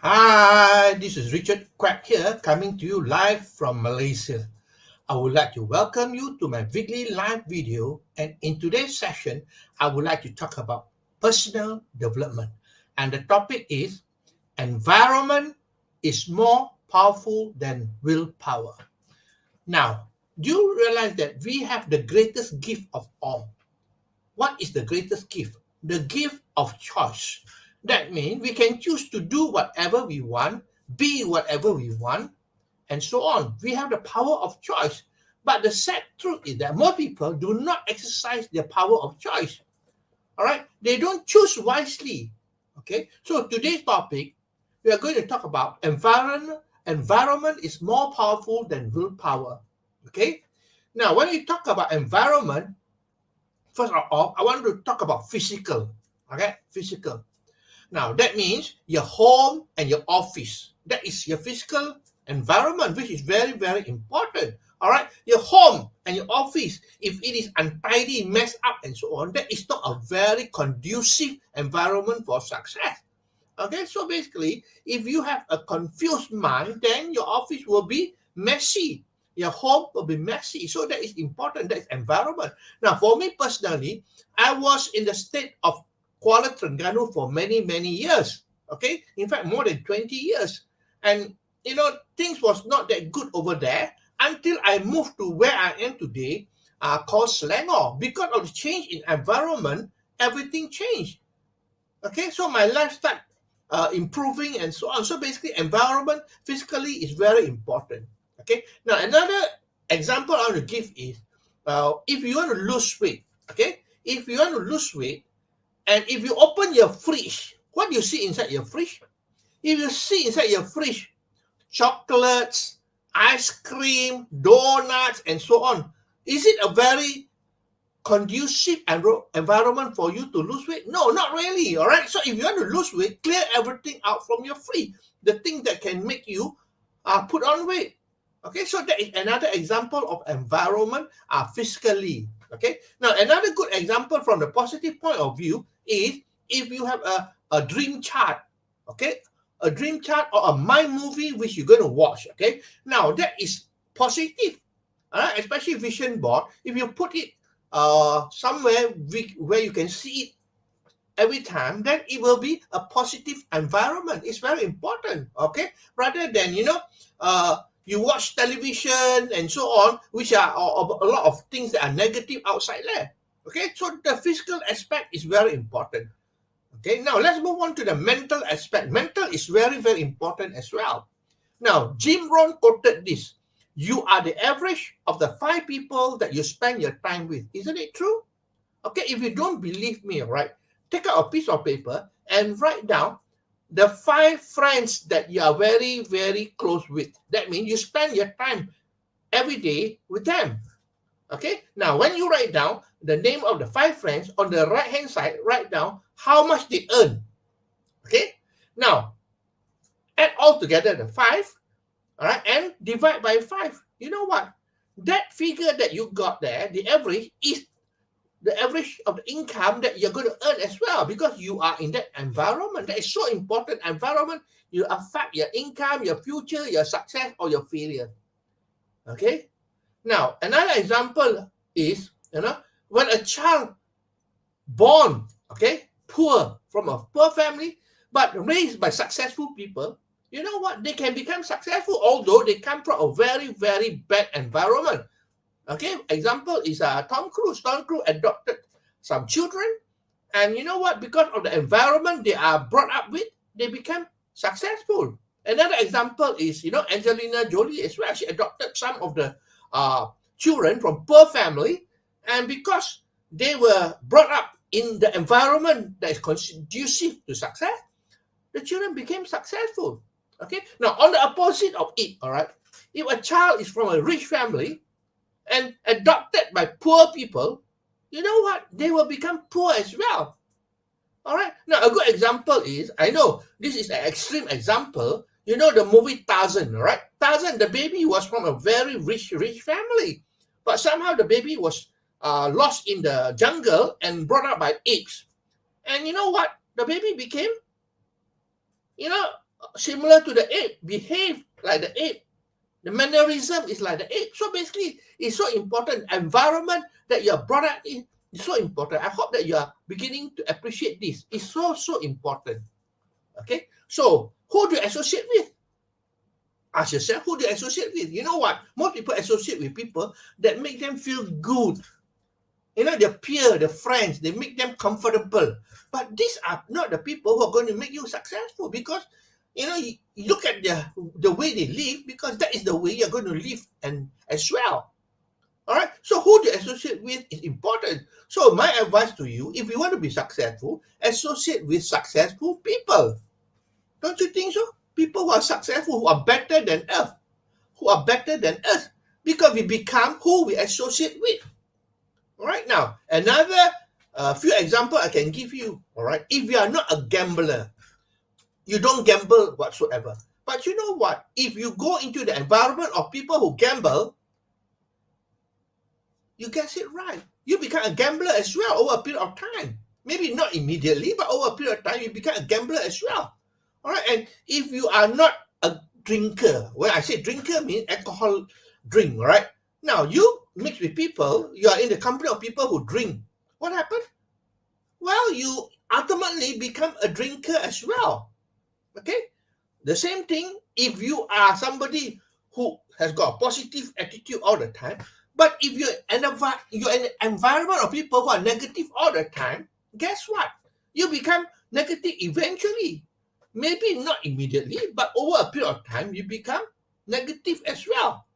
Hi, this is Richard Quack here, coming to you live from Malaysia. I would like to welcome you to my weekly live video, and in today's session, I would like to talk about personal development. And the topic is environment is more powerful than willpower. Now, do you realize that we have the greatest gift of all? What is the greatest gift? The gift of choice. That means we can choose to do whatever we want, be whatever we want, and so on. We have the power of choice. But the sad truth is that most people do not exercise their power of choice. All right? They don't choose wisely. Okay? So today's topic, we are going to talk about environment. Environment is more powerful than willpower. Okay? Now, when we talk about environment, first of all, I want to talk about physical. Okay, physical. Now that means your home and your office. That is your physical environment, which is very, very important. All right, your home and your office, if it is untidy, messed up, and so on, that is not a very conducive environment for success. Okay, so basically, if you have a confused mind, then your office will be messy. Your home will be messy. So that is important. That is environment. Now, for me personally, I was in the state of Kuala Terengganu for many, many years. Okay, in fact, more than 20 years. And, things was not that good over there until I moved to where I am today, called Selangor. Because of the change in environment, everything changed. Okay, so my lifestyle improving and so on. So basically, environment physically is very important. Okay, now another example I want to give is if you want to lose weight. Okay, if you want to lose weight, and if you open your fridge, what do you see inside your fridge? If you see inside your fridge chocolates, ice cream, donuts, and so on, is it a very conducive environment for you to lose weight? No, not really. All right. So if you want to lose weight, clear everything out from your fridge. The thing that can make you put on weight. Okay. So that is another example of environment physically. Okay. Now another good example from the positive point of view is if you have a dream chart. Okay. A dream chart or a mind movie which you're going to watch. Okay. Now that is positive. All right. Especially vision board. If you put it somewhere where you can see it every time, then it will be a positive environment. It's very important, okay? Rather than, you watch television and so on, which are a lot of things that are negative outside there, okay? So the physical aspect is very important, okay? Now, let's move on to the mental aspect. Mental is very, very important as well. Now, Jim Rohn quoted this: you are the average of the 5 people that you spend your time with. Isn't it true? Okay, if you don't believe me, right, take out a piece of paper and write down the 5 friends that you are very, very close with. That means you spend your time every day with them. Okay, now when you write down the name of the 5 friends, on the right hand side, write down how much they earn. Okay, now add all together the 5. All right, and divide by 5. You know what? That figure that you got there, the average, is the average of the income that you're going to earn as well, because you are in that environment. That is so important. Environment, you affect your income, your future, your success, or your failure. Okay? Now, another example is, when a child born, okay, poor, from a poor family, but raised by successful people, you know what? They can become successful, although they come from a very, very bad environment. Okay, example is Tom Cruise. Tom Cruise adopted some children, and you know what? Because of the environment they are brought up with, they become successful. Another example is, Angelina Jolie as well. She adopted some of the children from poor family, and because they were brought up in the environment that is conducive to success, the children became successful. Okay. Now, on the opposite of it, all right, if a child is from a rich family and adopted by poor people, you know what? They will become poor as well. All right. Now, a good example is, I know this is an extreme example. You know the movie Tarzan, right? Tarzan, the baby was from a very rich family, but somehow the baby was lost in the jungle and brought up by apes. And you know what? The baby became, you know, similar to the ape, behave like the ape. The mannerism is like the ape. So basically, it's so important. Environment that you're brought up in is so important. I hope that you are beginning to appreciate this. It's so important. Okay? So, who do you associate with? Ask yourself, who do you associate with? You know what? Most people associate with people that make them feel good. You know, their peer, their friends, they make them comfortable. But these are not the people who are going to make you successful, because, you know, you look at the way they live, because that is the way you're going to live and as well. All right. So who do you associate with is important. So my advice to you, if you want to be successful, associate with successful people. Don't you think so? People who are successful, who are better than us, who are better than us, because we become who we associate with. All right, now another few example I can give you. All right, if you are not a gambler, you don't gamble whatsoever. But you know what? If you go into the environment of people who gamble, you guess it right. You become a gambler as well over a period of time. Maybe not immediately, but over a period of time, you become a gambler as well. All right, and if you are not a drinker, when I say drinker, means alcohol drink, right? Now you mix with people, you are in the company of people who drink. What happens? Well, you ultimately become a drinker as well. Okay? The same thing if you are somebody who has got a positive attitude all the time, but if you're in an environment of people who are negative all the time, guess what? You become negative eventually. Maybe not immediately, but over a period of time, you become negative as well.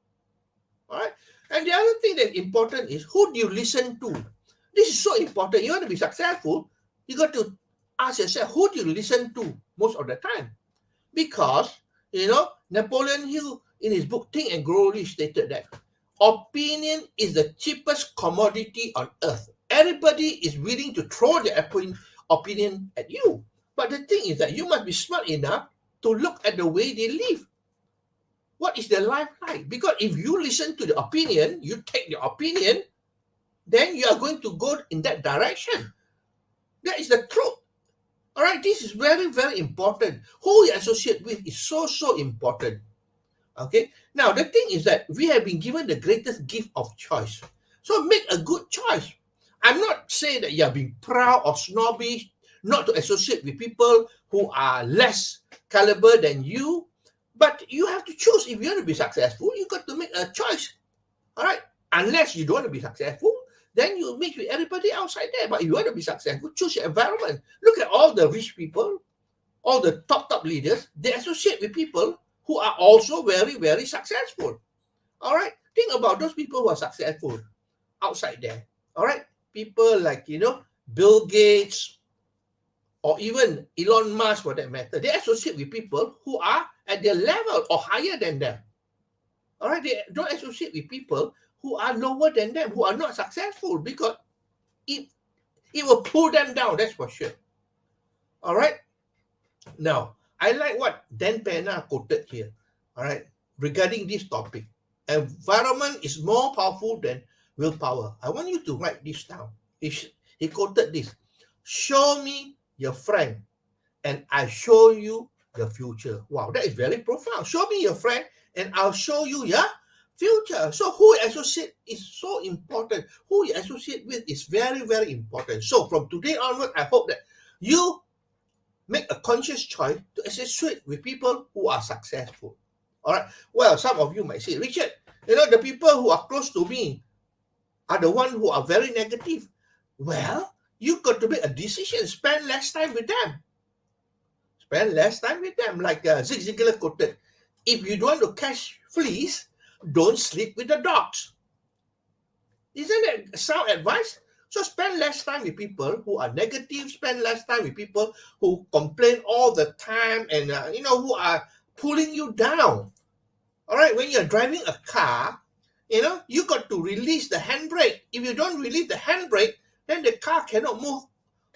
All right. And the other thing that's important is, who do you listen to? This is so important. You want to be successful, you got to ask yourself, who do you listen to most of the time? Because, you know, Napoleon Hill in his book Think and Grow Rich stated that opinion is the cheapest commodity on earth. Everybody is willing to throw their opinion at you. But the thing is that you must be smart enough to look at the way they live. What is their life like? Because if you listen to the opinion, you take the opinion, then you are going to go in that direction. That is the truth. All right, this is very, very important. Who you associate with is so important. Okay, now the thing is that we have been given the greatest gift of choice. So make a good choice. I'm not saying that you're being proud or snobbish, not to associate with people who are less caliber than you, but you have to choose. If you want to be successful, you got to make a choice. All right, unless you don't want to be successful, then you mix with everybody outside there. But if you want to be successful, choose your environment. Look at all the rich people, all the top leaders. They associate with people who are also very, very successful. All right, think about those people who are successful outside there. All right, people like, you know, Bill Gates or even Elon Musk, for that matter. They associate with people who are at their level or higher than them. All right, they don't associate with people who are lower than them, who are not successful, because it will pull them down, that's for sure. All right. Now, I like what Dan Pena quoted here, all right, regarding this topic. Environment is more powerful than willpower. I want you to write this down. He quoted this: show me your friend, and I show you the future. Wow, that is very profound. Show me your friend, and I'll show you your future. So who you associate is so important. Who you associate with is very, very important. So from today onward, I hope that you make a conscious choice to associate with people who are successful. All right. Well, some of you might say, Richard, you know, the people who are close to me are the ones who are very negative. Well, you got to make a decision. Spend less time with them. Spend less time with them. Like Zig Ziglar quoted, if you don't want to catch fleas, don't sleep with the dogs. Isn't that sound advice? So spend less time with people who are negative. Spend less time with people who complain all the time and, you know, who are pulling you down. All right, when you're driving a car, you know, you got to release the handbrake. If you don't release the handbrake, then the car cannot move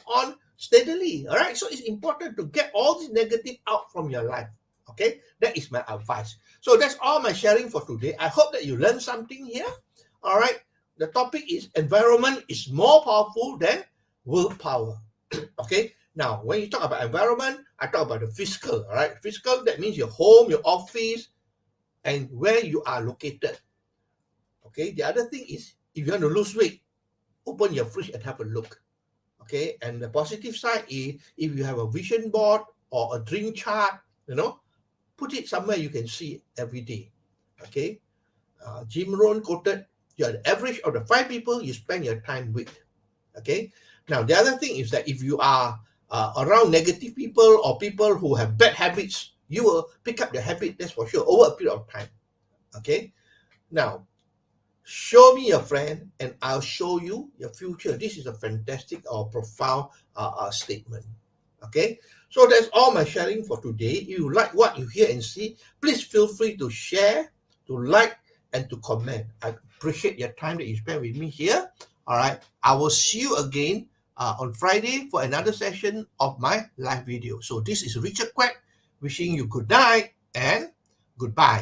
on steadily. All right, so it's important to get all this negative out from your life. Okay, that is my advice. So that's all my sharing for today. I hope that you learned something here. All right, the topic is environment is more powerful than willpower. Okay, Now, when you talk about environment, I talk about the physical, all right? Physical, that means your home, your office, and where you are located. Okay, the other thing is if you want to lose weight, open your fridge and have a look. Okay, and the positive side is if you have a vision board or a drink chart, put it somewhere you can see it every day. Okay, Jim Rohn quoted, "You're the average of the 5 people you spend your time with." Okay, now the other thing is that if you are around negative people or people who have bad habits, you will pick up the habit, that's for sure, over a period of time. Okay, now show me your friend and I'll show you your future. This is a fantastic or profound statement. Okay, so that's all my sharing for today. If you like what you hear and see, please feel free to share, to like, and to comment. I appreciate your time that you spend with me here. All right, I will see you again on Friday for another session of my live video. So this is Richard Quack wishing you good night and goodbye.